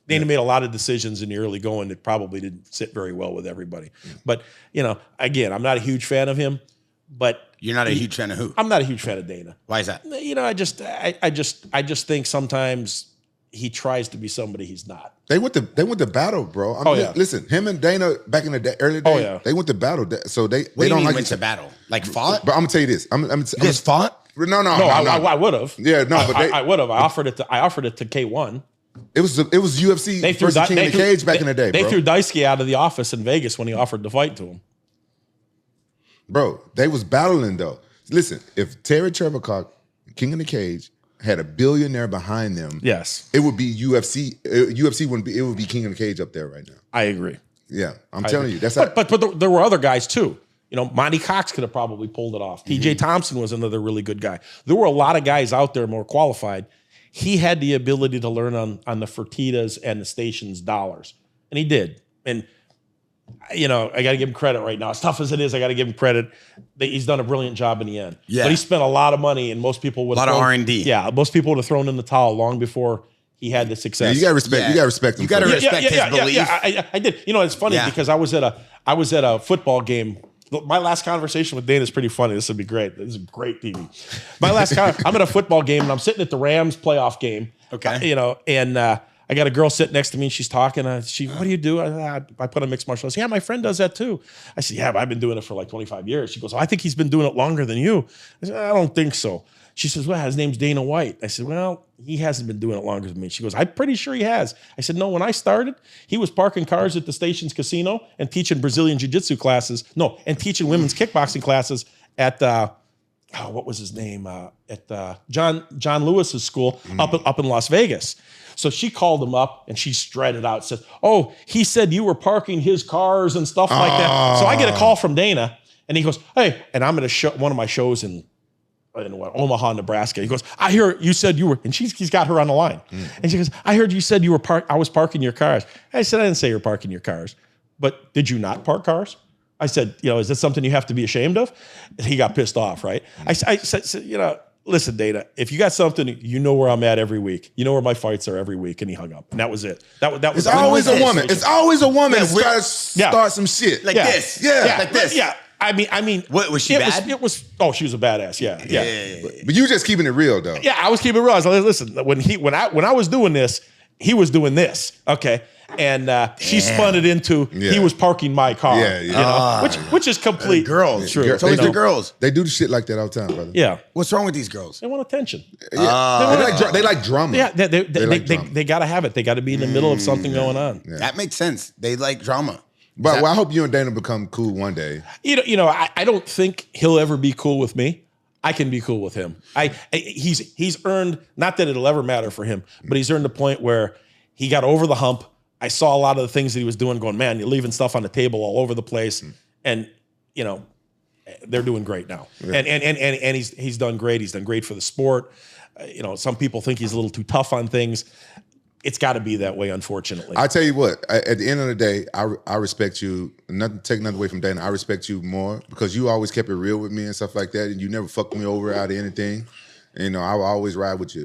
Dana made a lot of decisions in the early going that probably didn't sit very well with everybody. But, you know, again, I'm not a huge fan of him, but you're not a huge fan of who? I'm not a huge fan of Dana. Why is that? You know, I just think sometimes he tries to be somebody he's not. They went to battle, bro. I mean, listen, him and Dana back in the early days, they went to battle. So they don't like went to battle? Like fought? But I'm gonna tell you this. I'm you guys fought? No. I would have. Yeah, no, but I would have. I offered it to K1. It was UFC versus King in the Cage back in the day, bro. They threw Daisuke out of the office in Vegas when he offered to fight to him. Bro, they was battling though. Listen, if Terry Trebilcock, King in the Cage, had a billionaire behind them, yes, it would be UFC. UFC wouldn't be. It would be King in the Cage up there right now. I agree. Yeah, I'm telling you. But there were other guys too. You know, Monty Cox could have probably pulled it off. TJ Thompson was another really good guy. There were a lot of guys out there more qualified. He had the ability to learn on the Fertitas and the station's dollars, and he did. And you know, I got to give him credit right now. As tough as it is, I got to give him credit. He's done a brilliant job in the end. Yeah. But he spent a lot of money, and most people would a lot of R&D. Yeah, most people would have thrown in the towel long before he had the success. Yeah, you got to respect. Yeah. You got to respect him. You got to respect his belief. Yeah, I did. You know, it's funny because I was at a football game. My last conversation with Dana is pretty funny. This would be great. This is great TV. I'm at a football game, and I'm sitting at the Rams playoff game. Okay. You know, and I got a girl sitting next to me, and she's talking. What do you do? I put on mixed martial arts. Yeah, my friend does that too. I said, yeah, but I've been doing it for like 25 years. She goes, I think he's been doing it longer than you. I said, I don't think so. She says, well, his name's Dana White. I said, well, he hasn't been doing it longer than me. She goes, I'm pretty sure he has. I said, no, when I started, he was parking cars at the station's casino and teaching Brazilian jiu-jitsu classes. No, and teaching women's kickboxing classes at, what was his name? At John Lewis's school up in Las Vegas. So she called him up and she strutted out, said, oh, he said you were parking his cars and stuff like that. So I get a call from Dana and he goes, hey, and I'm at one of my shows in Omaha, Nebraska. He goes, I hear you said you were, and he's got her on the line. And she goes, I heard you said you were I was parking your cars. I said, I didn't say you were parking your cars, but did you not park cars? I said, you know, is this something you have to be ashamed of? And he got pissed off, right? I said, you know, listen, Dana, if you got something, you know where I'm at every week. You know where my fights are every week. And he hung up. And that was it. That was it's always a woman. It's always a woman that tries to start some shit. Like this. Yeah. Like this. Yeah. I mean, what was she bad? She was a badass. Yeah. But you just keeping it real though. Yeah, I was keeping it real. I was like, listen, when I was doing this, he was doing this. Okay. And she spun it into he was parking my car. Yeah. You know, which is complete. Girls. True. So they're girls. They do shit like that all the time, brother. Yeah. What's wrong with these girls? They want attention. Yeah. They like drama. Yeah, they got to have it. They got to be in the middle of something going on. Yeah. That makes sense. They like drama. But I hope you and Dana become cool one day. You know, I don't think he'll ever be cool with me. I can be cool with him. He's earned, not that it'll ever matter for him, but he's earned the point where he got over the hump. I saw a lot of the things that he was doing going, man, you're leaving stuff on the table all over the place. And, you know, they're doing great now. Yeah. And he's done great. He's done great for the sport. You know, some people think he's a little too tough on things. It's got to be that way, unfortunately. I tell you what, at the end of the day, I respect you. Take nothing away from Dana. I respect you more because you always kept it real with me and stuff like that. And you never fucked me over out of anything. And, you know, I will always ride with you.